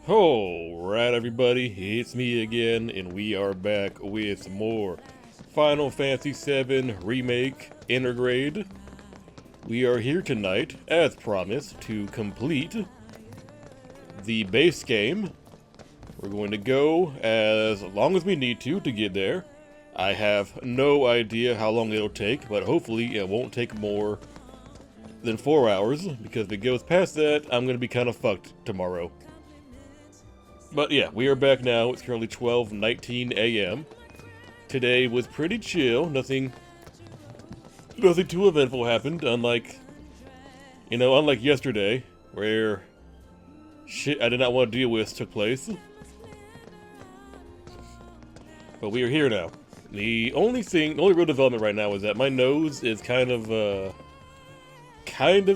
Alright everybody, it's me again, and we are back with more Final Fantasy VII Remake Intergrade. We are here tonight, as promised, to complete the base game. We're going to go as long as we need to get there. I have no idea how long it'll take, but hopefully it won't take more than 4 hours, because if it goes past that, I'm going to be kind of fucked tomorrow. But yeah, we are back now. It's currently 12:19 a.m. Today was pretty chill. Nothing too eventful happened, unlike yesterday, where shit I did not want to deal with took place. But we are here now. The only real development right now is that my nose is kind of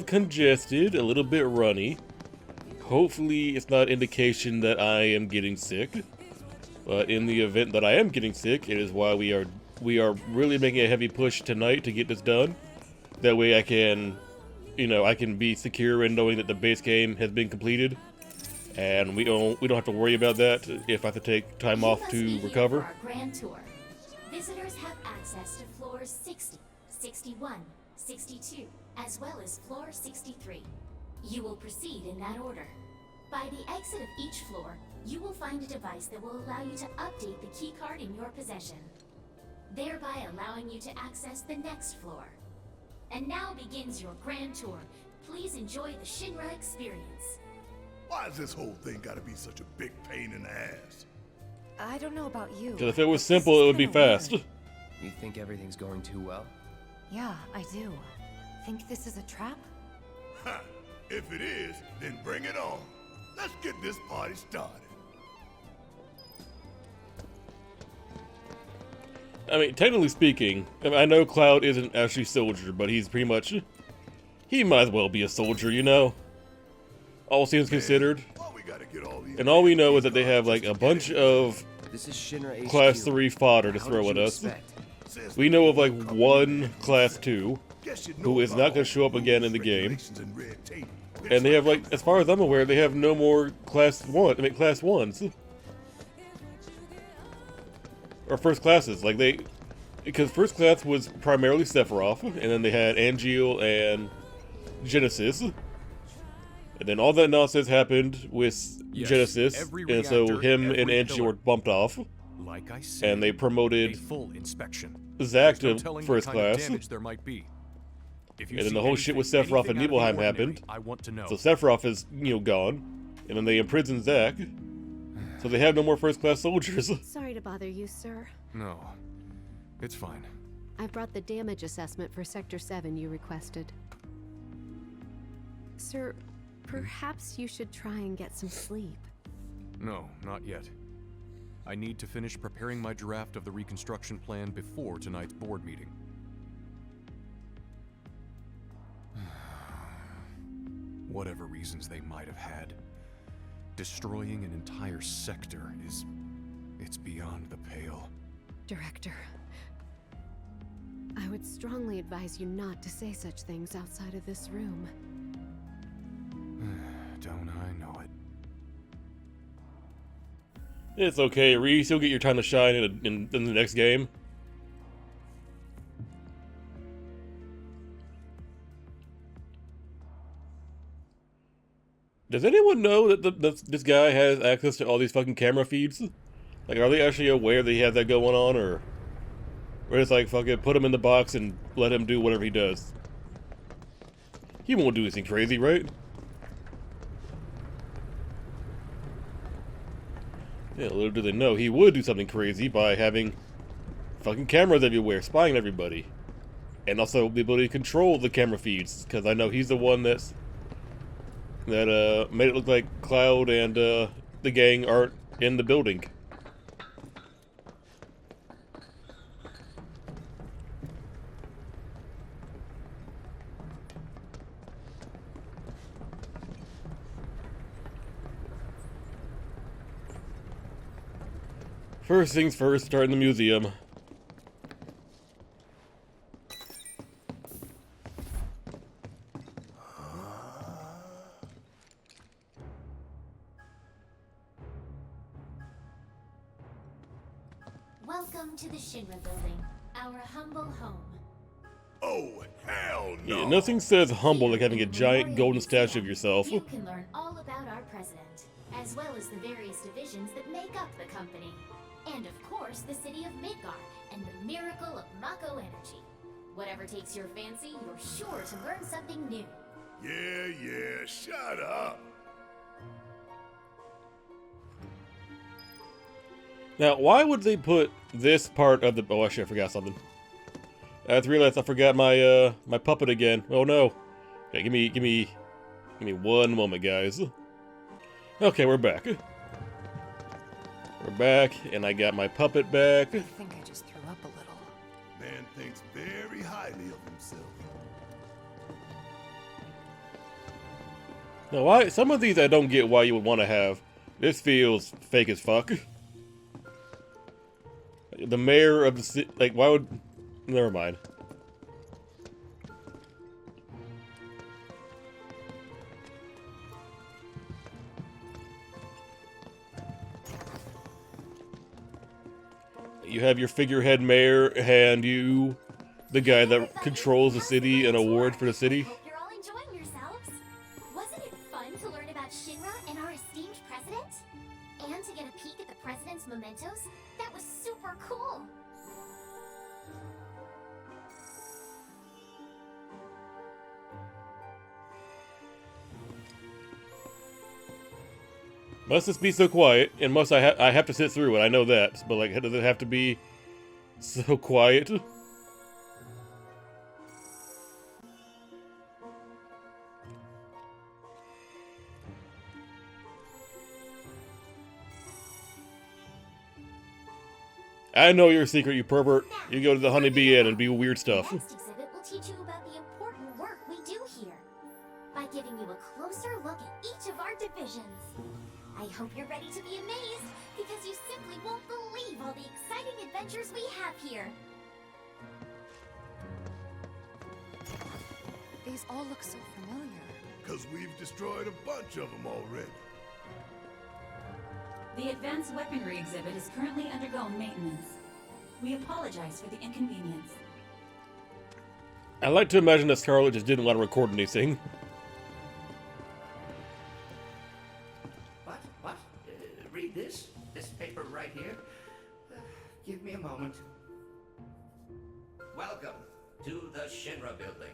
congested, a little bit runny. Hopefully it's not indication that I am getting sick, but in the event that I am getting sick, it is why we are really making a heavy push tonight to get this done. That way I can be secure in knowing that the base game has been completed, and we don't have to worry about that if I have to take time off to recover. For our grand tour. Visitors have access to floors 60, 61, 62, as well as floor 63. You will proceed in that order. By the exit of each floor, you will find a device that will allow you to update the keycard in your possession, thereby allowing you to access the next floor. And now begins your grand tour. Please enjoy the Shinra experience. Why has this whole thing gotta be such a big pain in the ass? I don't know about you. Because if it was simple, it would be fast. Weird. You think everything's going too well? Yeah, I do. Think this is a trap? Ha! If it is, then bring it on. Let's get this party started. I mean, technically speaking, I know Cloud isn't actually Soldier, but he's pretty much... he might as well be a soldier, you know? All things considered. And all we know is that they have, like, a bunch of This is Shinra HQ. Class 3 fodder to How throw did at you us. expect? We know of, like, one Class 2, who is not going to show up again in the game. And they have, like, as far as I'm aware, they have no more Class 1s. Or First Classes. Like, because First Class was primarily Sephiroth, and then they had Angeal and Genesis. And then all that nonsense happened with Genesis, and so him and Angeal were bumped off. Like I said, and they promoted a full inspection. Zack to There's no telling First what kind of Class. damage there might be. If you And then see the whole shit with Sephiroth and anything out of the Nibelheim ordinary, happened. I want to know. So Sephiroth is, gone. And then they imprisoned Zack. So they have no more First Class soldiers. Sorry to bother you, sir. No, it's fine. I've brought the damage assessment for Sector 7 you requested. Sir, perhaps you should try and get some sleep. No, not yet. I need to finish preparing my draft of the reconstruction plan before tonight's board meeting. Whatever reasons they might have had, destroying an entire sector it's beyond the pale. Director, I would strongly advise you not to say such things outside of this room. Don't I know it? It's okay, Reese. You'll get your time to shine in the next game. Does anyone know that this guy has access to all these fucking camera feeds? Like, are they actually aware that he has that going on, or it's like, fucking put him in the box and let him do whatever he does? He won't do anything crazy, right? Yeah, little do they know, he would do something crazy by having fucking cameras everywhere, spying on everybody. And also the ability to control the camera feeds, because I know he's the one that made it look like Cloud and the gang aren't in the building. First things first, start in the museum. Welcome to the Shinra building, our humble home. Oh, hell no! Yeah, nothing says humble like having a giant golden statue of yourself. You can learn all about our president, as well as the various divisions that make up the company. And of course, the city of Midgar and the miracle of Mako energy. Whatever takes your fancy, you're sure to learn something new. Yeah, shut up. Now, why would they put this part of the... Oh, actually, I forgot something. I just realized I forgot my my puppet again. Oh no. Okay, give me one moment, guys. Okay, we're back. We're back, and I got my puppet back. I think I just threw up a little. Man thinks very highly of himself. Now, why some of these I don't get why you would want to have. This feels fake as fuck. The mayor of the city, like, why would... Never mind. You have your figurehead mayor hand you the guy that controls the city and award for the city. Hope you're all enjoying yourselves. Wasn't it fun to learn about Shinra and our esteemed president? And to get a peek at the president's mementos? That was super cool. Must this be so quiet? And must I have to sit through it? I know that, but like, does it have to be so quiet? I know your secret, you pervert. You go to the Honeybee Inn and do weird stuff. The next exhibit will teach you about the important work we do here, by giving you a closer look at each of our divisions. I hope you're ready to be amazed, because you simply won't believe all the exciting adventures we have here. These all look so familiar. Because we've destroyed a bunch of them already. The Advanced Weaponry exhibit is currently undergoing maintenance. We apologize for the inconvenience. I like to imagine that Scarlet just didn't want to record anything. What? Read this? This paper right here? Give me a moment. Welcome to the Shinra building.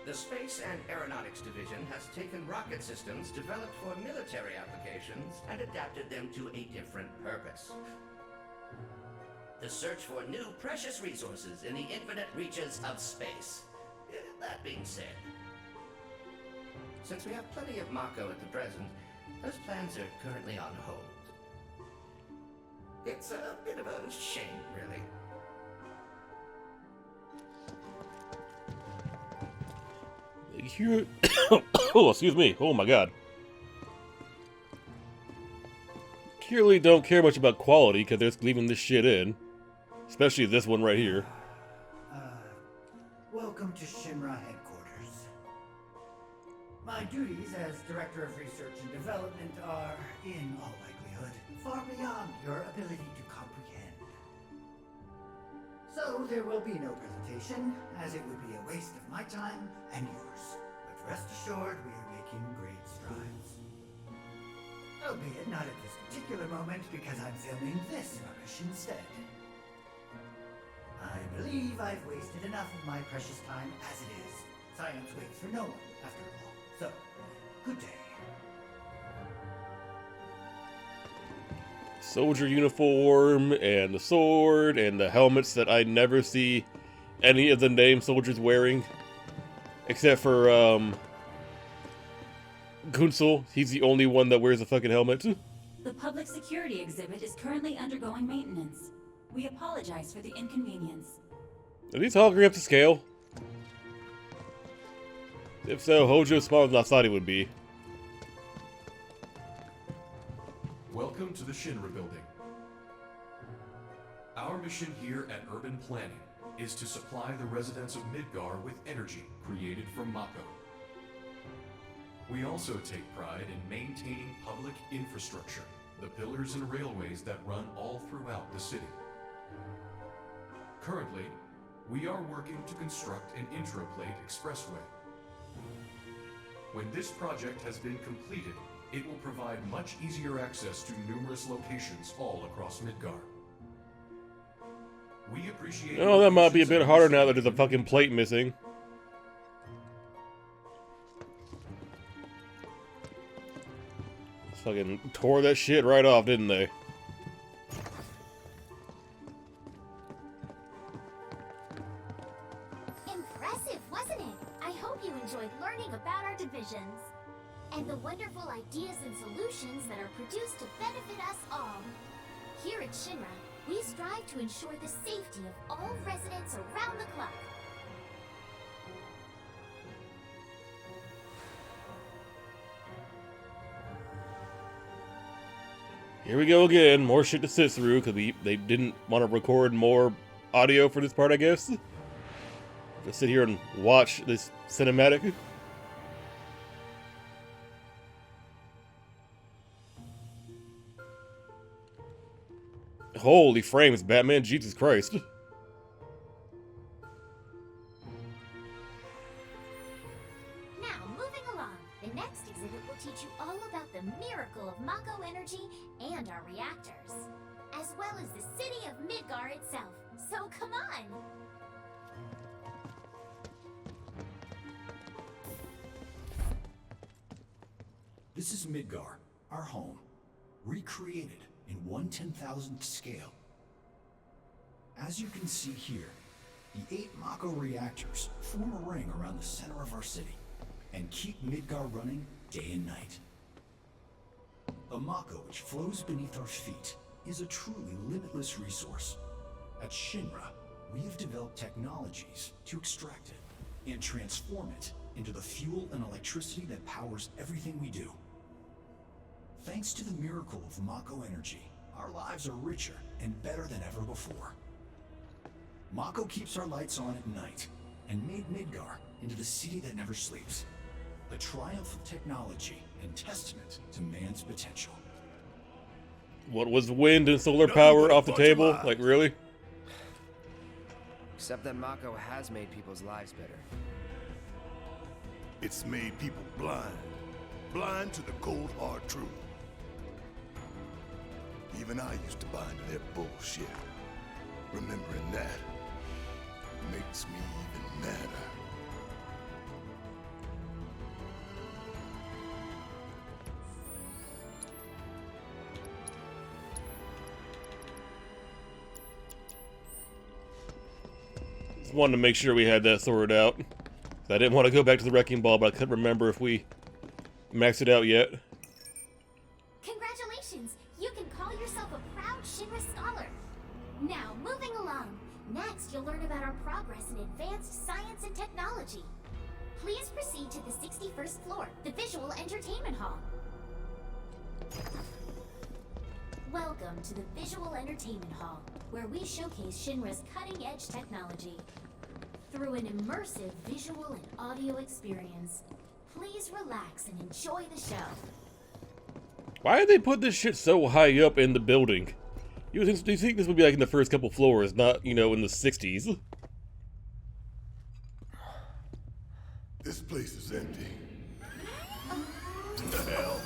The Space and Aeronautics Division has taken rocket systems developed for military applications and adapted them to a different purpose. The search for new precious resources in the infinite reaches of space. That being said, since we have plenty of Mako at the present, those plans are currently on hold. It's a bit of a shame, really. Here... Oh, excuse me. Oh my god. Clearly don't care much about quality because they're just leaving this shit in. Especially this one right here. Welcome to Shinra headquarters. My duties as Director of Research and Development are, in all likelihood, far beyond your ability to comprehend. So there will be no presentation, as it would be a waste of my time and yours. But rest assured, we are making great strides. Albeit not at this particular moment, because I'm filming this rubbish instead. I believe I've wasted enough of my precious time as it is. Science waits for no one, after all. So, good day. Soldier uniform, and the sword, and the helmets that I never see any of the named soldiers wearing. Except for, Gunsel. He's the only one that wears a fucking helmet. The Public Security exhibit is currently undergoing maintenance. We apologize for the inconvenience. Are these holograms to scale? If so, Hojo's smaller than I thought he would be. Welcome to the Shinra building. Our mission here at Urban Planning is to supply the residents of Midgar with energy created from Mako. We also take pride in maintaining public infrastructure, the pillars and railways that run all throughout the city. Currently, we are working to construct an intraplate expressway. When this project has been completed, it will provide much easier access to numerous locations all across Midgar. We appreciate. Oh, that might be a bit harder now that there's a fucking plate missing. Fucking tore that shit right off, didn't they? Impressive, wasn't it? I hope you enjoyed learning about our divisions and the wonderful ideas and solutions that are produced to benefit us all. Here at Shinra, we strive to ensure the safety of all residents around the clock. Here we go again. More shit to sit through because they didn't want to record more audio for this part, I guess. Just sit here and watch this cinematic. Holy frames, Batman, Jesus Christ. Now, moving along, the next exhibit will teach you all about the miracle of Mako energy and our reactors, as well as the city of Midgar itself. So come on! This is Midgar, our home, recreated in 1/10,000th scale. As you can see here, the 8 Mako reactors form a ring around the center of our city and keep Midgar running day and night. The Mako which flows beneath our feet is a truly limitless resource. At Shinra, we have developed technologies to extract it and transform it into the fuel and electricity that powers everything we do. Thanks to the miracle of Mako energy, our lives are richer and better than ever before. Mako keeps our lights on at night and made Midgar into the city that never sleeps. The triumph of technology and testament to man's potential. What was wind and solar power off the table? Like, really? Except that Mako has made people's lives better. It's made people blind. Blind to the cold, hard truth. Even I used to buy into their bullshit. Remembering that makes me even madder. Just wanted to make sure we had that sorted out. I didn't want to go back to the Wrecking Ball, but I couldn't remember if we maxed it out yet. Congratulations! You can call yourself a proud Shinra scholar. Now, moving along. Next, you'll learn about our progress in advanced science and technology. Please proceed to the 61st floor, the Visual Entertainment Hall. Welcome to the Visual Entertainment Hall, where we showcase Shinra's cutting-edge technology. Through an immersive visual and audio experience, please relax and enjoy the show. Why did they put this shit so high up in the building? Do you think this would be like in the first couple floors, not, you know, in the 60s? This place is empty. What the hell?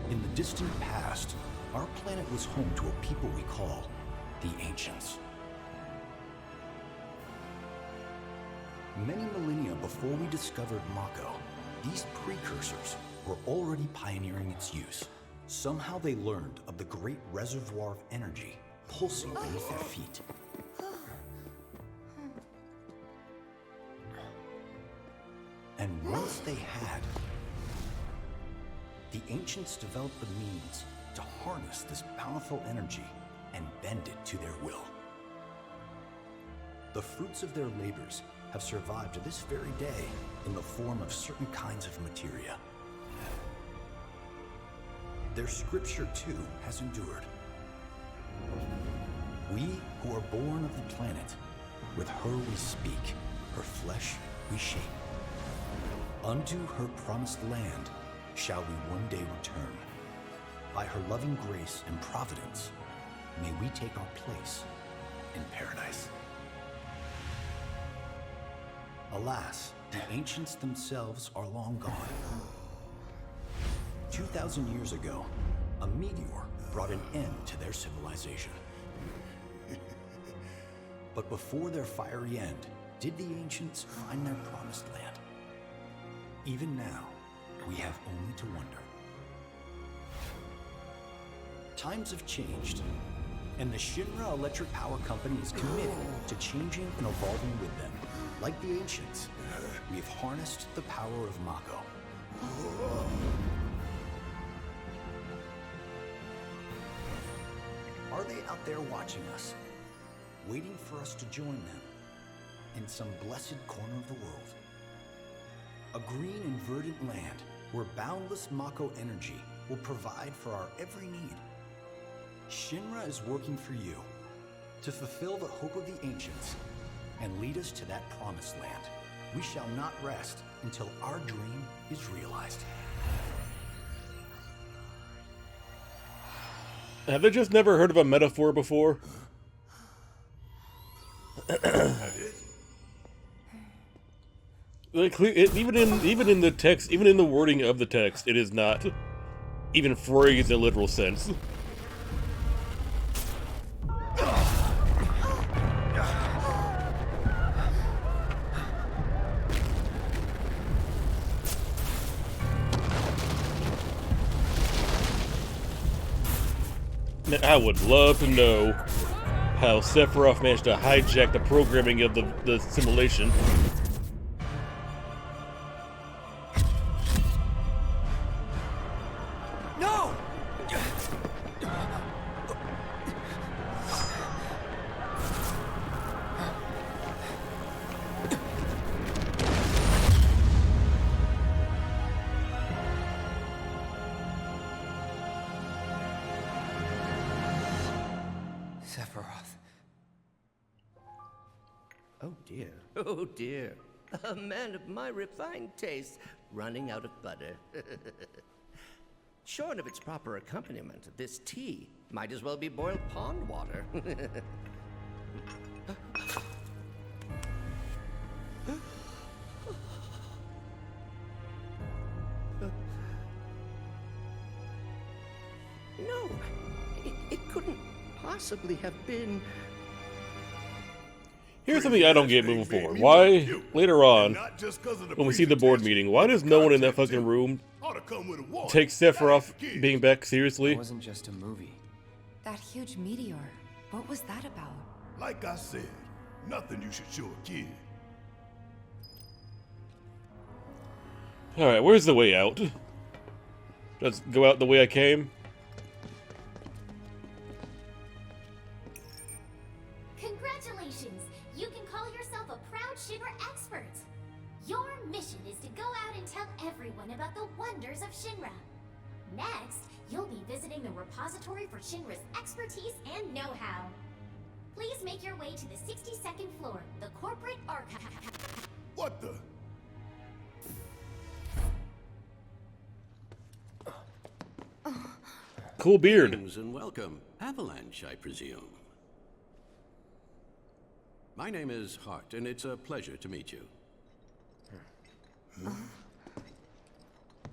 In the distant past, our planet was home to a people we call the Ancients. Many millennia before we discovered Mako, these precursors were already pioneering its use. Somehow they learned of the great reservoir of energy pulsing beneath their feet. And once they had, the Ancients developed the means to harness this powerful energy and bend it to their will. The fruits of their labors have survived to this very day in the form of certain kinds of materia. Their scripture, too, has endured. We who are born of the planet, with her we speak, her flesh we shape. Unto her promised land shall we one day return. By her loving grace and providence, may we take our place in paradise. Alas, the ancients themselves are long gone. 2,000 years ago, a meteor brought an end to their civilization. But before their fiery end, did the ancients find their promised land? Even now, we have only to wonder. Times have changed, and the Shinra Electric Power Company is committed to changing and evolving with them. Like the ancients, we have harnessed the power of Mako. Are they out there watching us, waiting for us to join them in some blessed corner of the world? A green and verdant land where boundless Mako energy will provide for our every need. Shinra is working for you to fulfill the hope of the ancients and lead us to that promised land. We shall not rest until our dream is realized. Have they just never heard of a metaphor before? Like, even in the text, even in the wording of the text, it is not even phrased in a literal sense. I would love to know how Sephiroth managed to hijack the programming of the simulation. No! Sephiroth. Oh dear, oh dear. A man of my refined taste running out of butter. Shorn of its proper accompaniment, this tea might as well be boiled pond water. No, it couldn't possibly have been. Here's something I don't get moving forward. Why, later on, when we see the board meeting, why does no one in that fucking room take Sephiroth being back seriously? It wasn't just a movie. That huge meteor, what was that about? Like I said, nothing you should show a kid. Alright, where's the way out? Just go out the way I came? Congratulations! You can call yourself a proud Shinra expert! Your mission is to go out and tell everyone about the wonders of Shinra. Next, you'll be visiting the repository for Shinra's expertise and know-how. Please make your way to the 62nd floor, the corporate archive. What the? Cool beard. Greetings and welcome. Avalanche, I presume. My name is Hart, and it's a pleasure to meet you.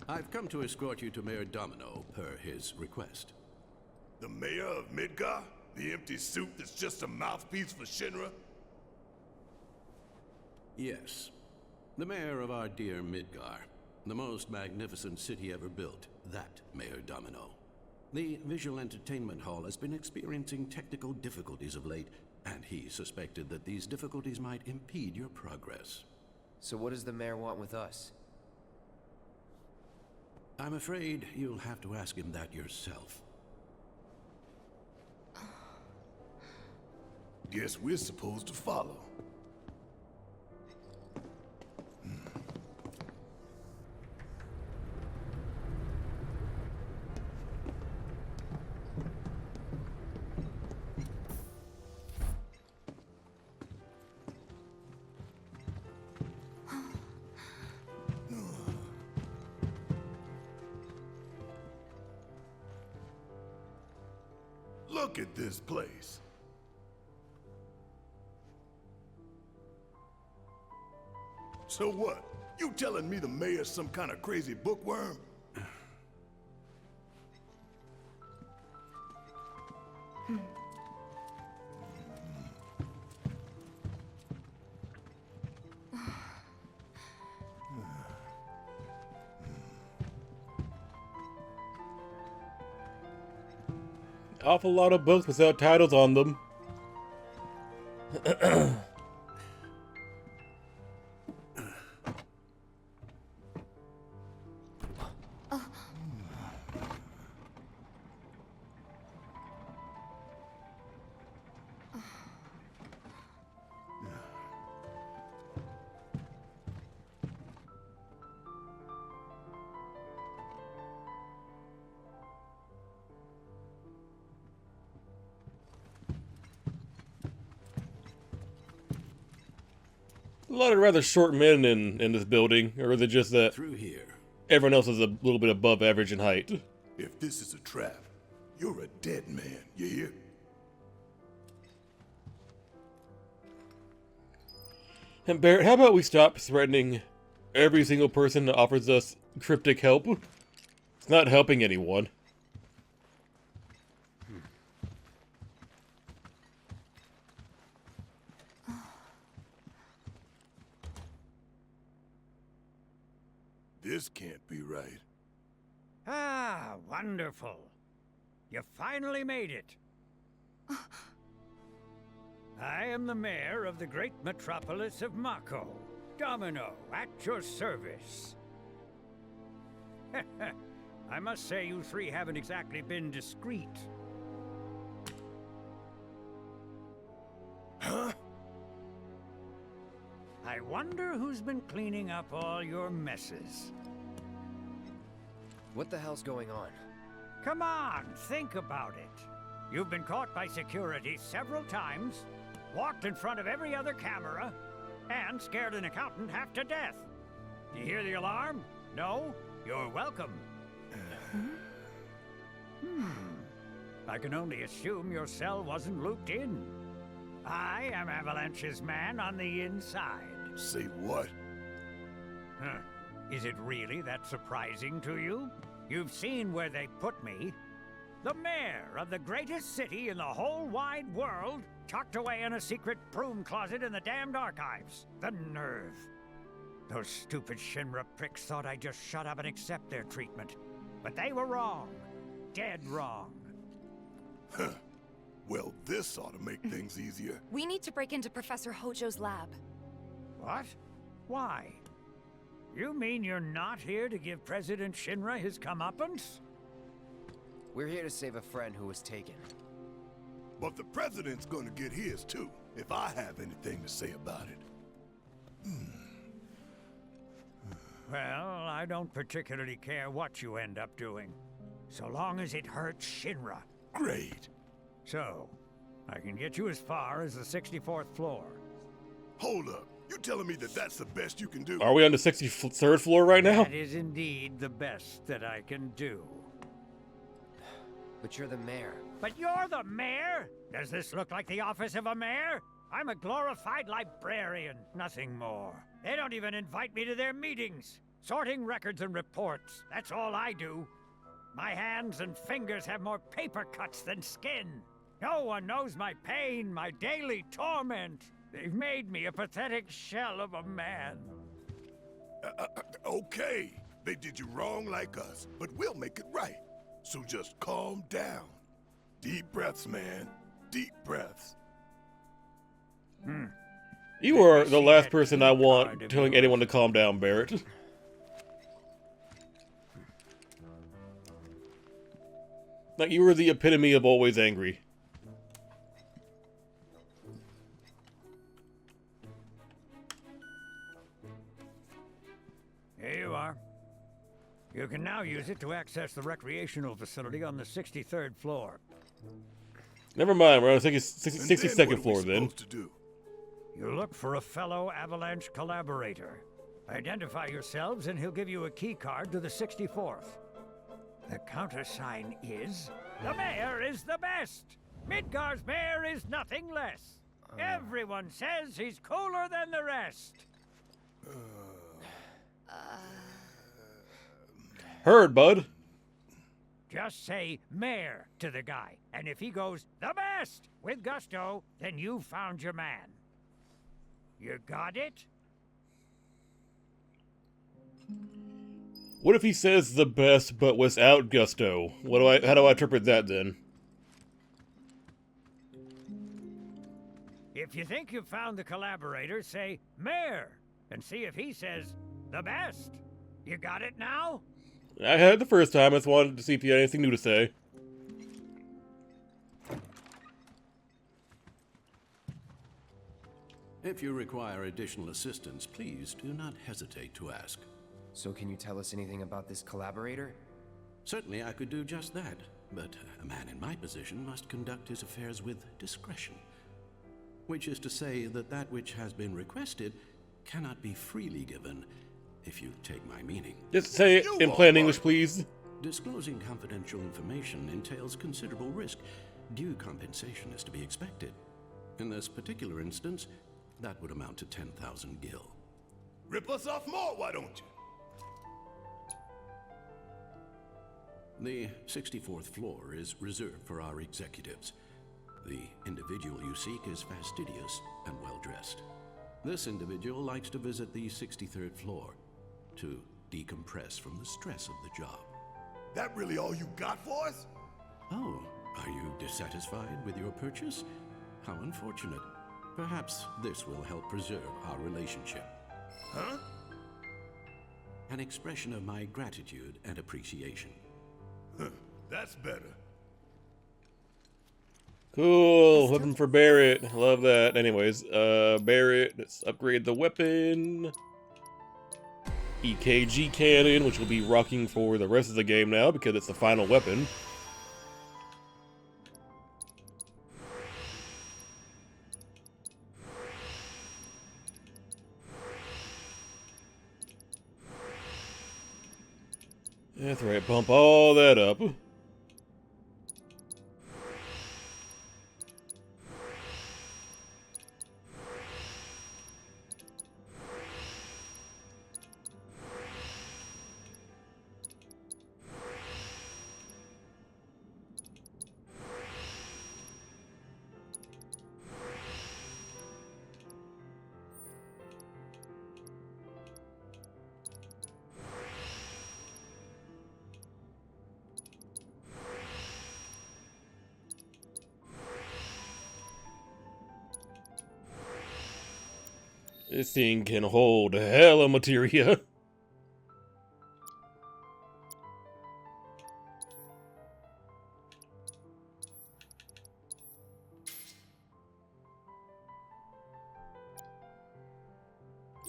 I've come to escort you to Mayor Domino, per his request. The mayor of Midgar? The empty suit that's just a mouthpiece for Shinra? Yes. The mayor of our dear Midgar. The most magnificent city ever built. That Mayor Domino. The visual entertainment hall has been experiencing technical difficulties of late, and he suspected that these difficulties might impede your progress. So what does the mayor want with us? I'm afraid you'll have to ask him that yourself. Guess we're supposed to follow. Look at this place. So what? You telling me the mayor's some kind of crazy bookworm? Awful lot of books without titles on them. A lot of rather short men in this building, or is it just that Through here. everyone else is a little bit above average in height? If this is a trap, you're a dead man, you hear? And Barrett, how about we stop threatening every single person that offers us cryptic help? It's not helping anyone. This can't be right. Ah, wonderful. You finally made it. I am the mayor of the great metropolis of Mako. Domino, at your service. I must say you three haven't exactly been discreet. Huh? I wonder who's been cleaning up all your messes. What the hell's going on? Come on, think about it. You've been caught by security several times, walked in front of every other camera, and scared an accountant half to death. You hear the alarm? No? You're welcome. I can only assume your cell wasn't looped in. I am Avalanche's man on the inside. Say what? Huh. Is it really that surprising to you? You've seen where they put me. The mayor of the greatest city in the whole wide world, tucked away in a secret broom closet in the damned archives. The nerve. Those stupid Shinra pricks thought I'd just shut up and accept their treatment. But they were wrong. Dead wrong. Huh. Well, this ought to make things easier. We need to break into Professor Hojo's lab. What? Why? You mean you're not here to give President Shinra his comeuppance? We're here to save a friend who was taken. But the president's gonna get his too, if I have anything to say about it. Well, I don't particularly care what you end up doing, so long as it hurts Shinra. Great. So, I can get you as far as the 64th floor. Hold up. You telling me that that's the best you can do? Are we on the 63rd floor right now? That is indeed the best that I can do. But you're the mayor. But you're the mayor? Does this look like the office of a mayor? I'm a glorified librarian, nothing more. They don't even invite me to their meetings. Sorting records and reports, that's all I do. My hands and fingers have more paper cuts than skin. No one knows my pain, my daily torment. They've made me a pathetic shell of a man. Okay, they did you wrong like us, but we'll make it right. So just calm down. Deep breaths, man. Deep breaths. You are the last person I want telling anyone to calm down, Barrett. Like, you were the epitome of always angry. Here you are. You can now use it to access the recreational facility on the 63rd floor. Never mind, we're on the 62nd floor then. You look for a fellow Avalanche collaborator. Identify yourselves and he'll give you a key card to the 64th. The countersign is, the mayor is the best! Midgar's mayor is nothing less. Everyone says he's cooler than the rest. Heard, bud. Just say mayor to the guy, and if he goes the best with gusto, then you found your man. You got it? What if he says the best but without gusto? How do I interpret that then? If you think you've found the collaborator, say mayor, and see if he says the best. You got it now? I had it the first time. I just wanted to see if you had anything new to say. If you require additional assistance, please do not hesitate to ask. So can you tell us anything about this collaborator? Certainly I could do just that, but a man in my position must conduct his affairs with discretion. Which is to say that which has been requested cannot be freely given, if you take my meaning. Just say it in plain English, please. Disclosing confidential information entails considerable risk. Due compensation is to be expected. In this particular instance, that would amount to 10,000 gil. Rip us off more, why don't you? The 64th floor is reserved for our executives. The individual you seek is fastidious and well-dressed. This individual likes to visit the 63rd floor to decompress from the stress of the job. That really all you got for us? Oh, are you dissatisfied with your purchase? How unfortunate. Perhaps this will help preserve our relationship. Huh? An expression of my gratitude and appreciation. That's better. Cool. Weapon for Barrett. Love that. Anyways, Barrett, let's upgrade the weapon. EKG cannon, which will be rocking for the rest of the game now because it's the final weapon. That's right, pump all that up. This thing can hold hella materia.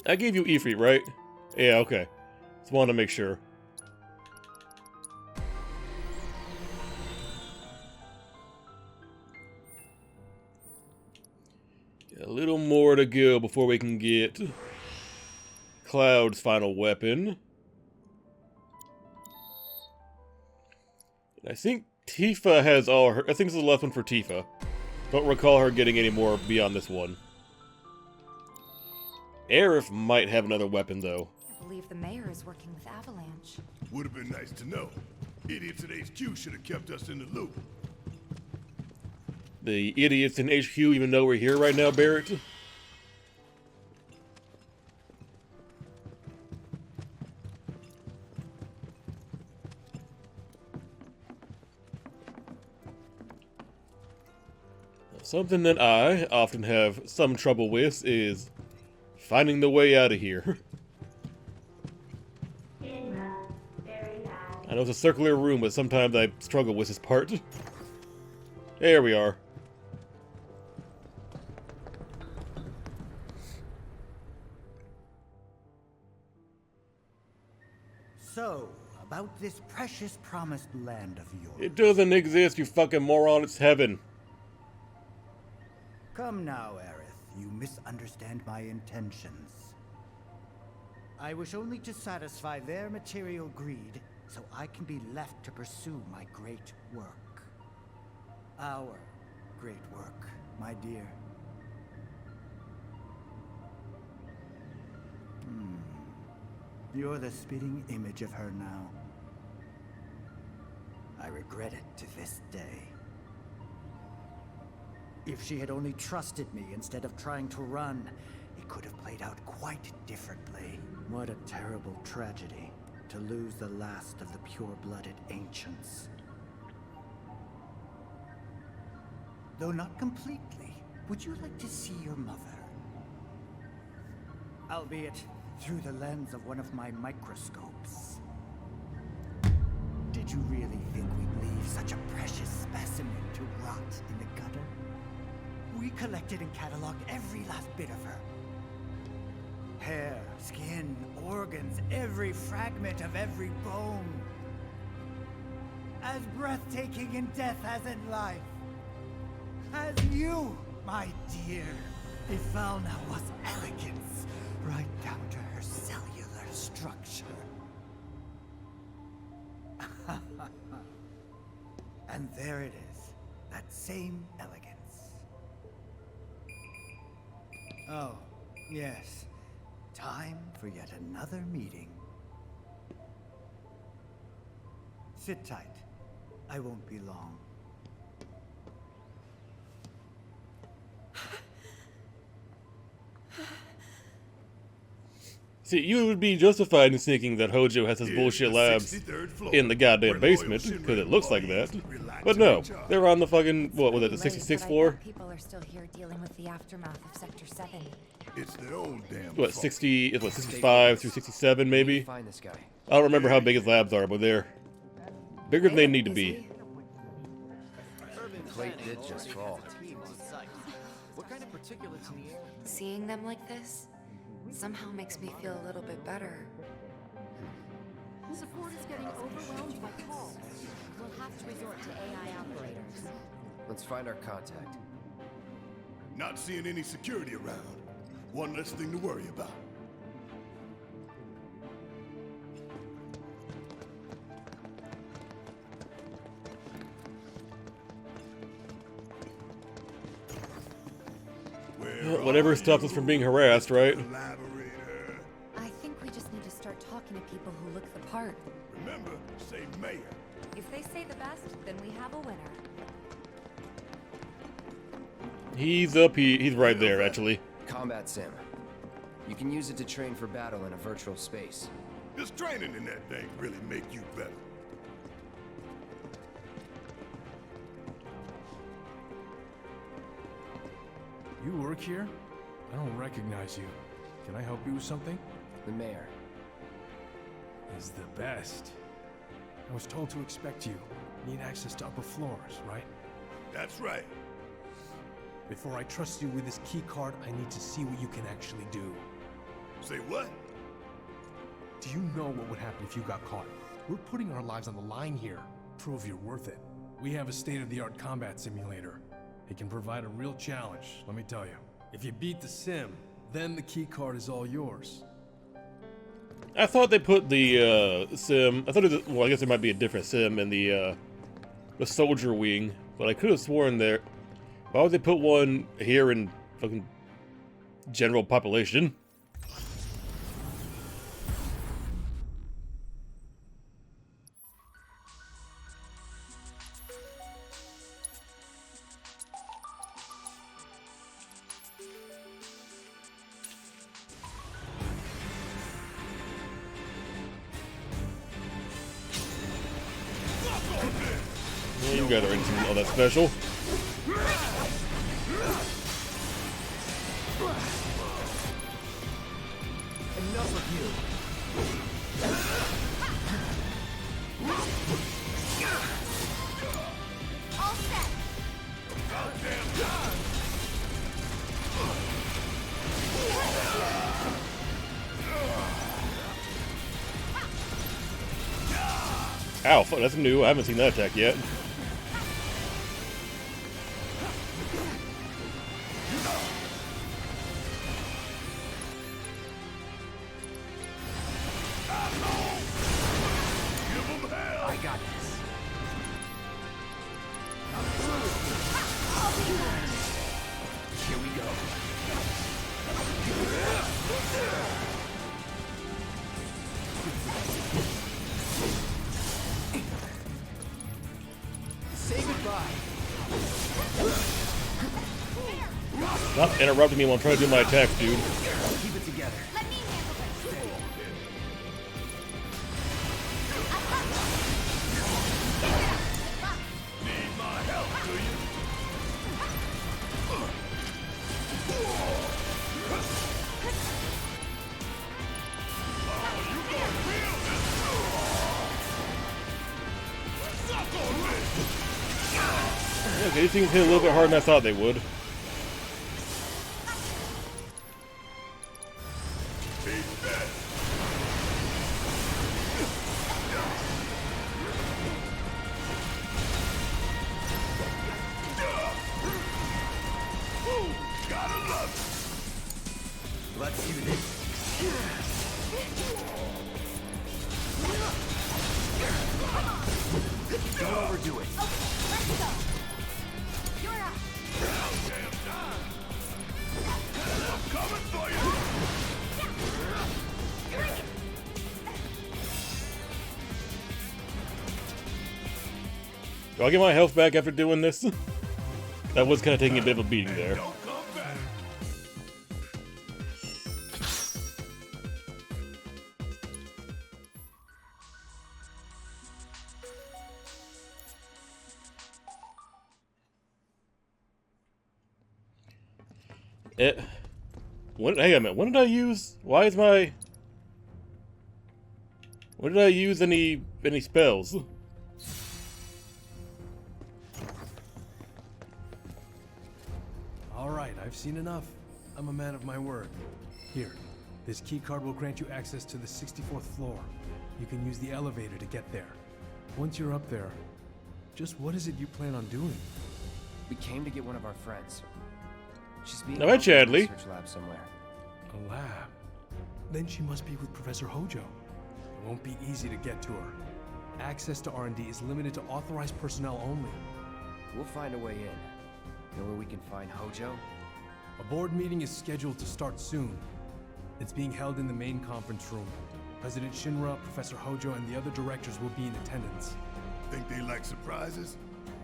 I gave you Yuffie, right? Yeah, okay. Just wanted to make sure. A little more to go before we can get Cloud's final weapon. I think Tifa has all her... I think this is the last one for Tifa. Don't recall her getting any more beyond this one. Aerith might have another weapon, though. I believe the mayor is working with Avalanche. Would have been nice to know. Idiots at HQ should have kept us in the loop. The idiots in HQ even know we're here right now, Barrett? Something that I often have some trouble with is finding the way out of here. I know it's a circular room, but sometimes I struggle with this part. There we are. So, about this precious promised land of yours. It doesn't exist, you fucking moron. It's heaven. Come now, Aerith. You misunderstand my intentions. I wish only to satisfy their material greed, so I can be left to pursue my great work. Our Great work, my dear. You're the spitting image of her now. I regret it to this day. If she had only trusted me instead of trying to run, it could have played out quite differently. What a terrible tragedy to lose the last of the pure-blooded ancients. Though not completely, would you like to see your mother? Albeit through the lens of one of my microscopes. Did you really think we'd leave such a precious specimen to rot in the gutter? We collected and cataloged every last bit of her. Hair, skin, organs, every fragment of every bone. As breathtaking in death as in life. As you, my dear. Ifalna was elegance, right down to her cellular structure. And there it is, that same elegance. Oh, yes. Time for yet another meeting. Sit tight. I won't be long. See, you would be justified in thinking that Hojo has his bullshit labs in the goddamn basement, because it looks like that. But no, they're on the fucking, what was it, the 66th floor? People are still here dealing with the aftermath of Sector 7. It's their own damn What, 65 through 67 maybe? Find this guy. I don't remember how big his labs are, but they're bigger than they need to be. Plate did just fall. What kind of particulates in the air? Seeing them like this somehow makes me feel a little bit better. Support is getting overwhelmed by calls. We'll have to resort to AI operators. Let's find our contact. Not seeing any security around. One less thing to worry about. Whatever stops us from being harassed, right? I think we just need to start talking to people who look the part. Remember, say mayor. If they say the best, then we have a winner. He's up, he's right there, actually. Combat sim. You can use it to train for battle in a virtual space. Does training in that thing really make you better? You work here? I don't recognize you. Can I help you with something? The mayor is the best. I was told to expect you. Need access to upper floors, right? That's right. Before I trust you with this key card, I need to see what you can actually do. Say what? Do you know what would happen if you got caught? We're putting our lives on the line here. Prove you're worth it. We have a state-of-the-art combat simulator. It can provide a real challenge, let me tell you. If you beat the sim, then the key card is all yours. I thought they put the sim, I thought it was, well, I guess there might be a different sim in the soldier wing, but I could have sworn there. Why would they put one here in fucking general population? Yeah, you guys are into all that special. Enough of you. All set. Ow, fuck, that's new. I haven't seen that attack yet. I got this. Stop interrupting me while I'm trying to do my attacks, dude. Keep it together. Okay, these things hit a little bit harder than I thought they would. Let's do this. Don't overdo it. Okay, let's go. You're up. I'm coming for you! Do I get my health back after doing this? That was kind of taking a bit of a beating there. Hang on a minute. When did I use? Why is my? When did I use any spells? All right, I've seen enough. I'm a man of my word. Here, this key card will grant you access to the 64th floor. You can use the elevator to get there. Once you're up there, just what is it you plan on doing? We came to get one of our friends. She's being All right, held in a Chadley. research lab somewhere. A lab? Then she must be with Professor Hojo. It won't be easy to get to her. Access to R&D is limited to authorized personnel only. We'll find a way in. Know where we can find Hojo? A board meeting is scheduled to start soon. It's being held in the main conference room. President Shinra, Professor Hojo, and the other directors will be in attendance. Think they like surprises?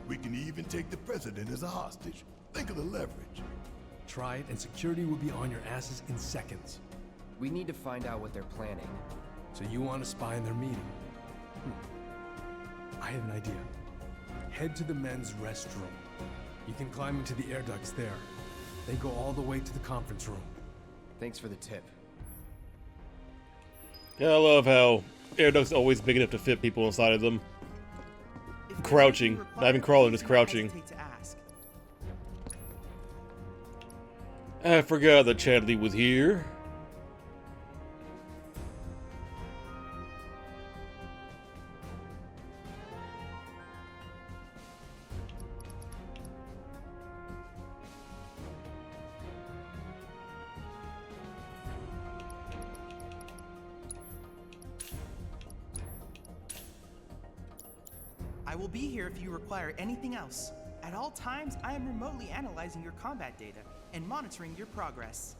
We can even take the president as a hostage. Think of the leverage. Try it, and security will be on your asses in seconds. We need to find out what they're planning. So you want to spy in their meeting? I have an idea. Head to the men's restroom. You can climb into the air ducts there. They go all the way to the conference room. Thanks for the tip. Yeah, I love how air ducts always big enough to fit people inside of them. Crouching, not even crawling, just crouching. I forgot that Chadley was here. I will be here if you require anything else. At all times, I am remotely analyzing your combat data and monitoring your progress.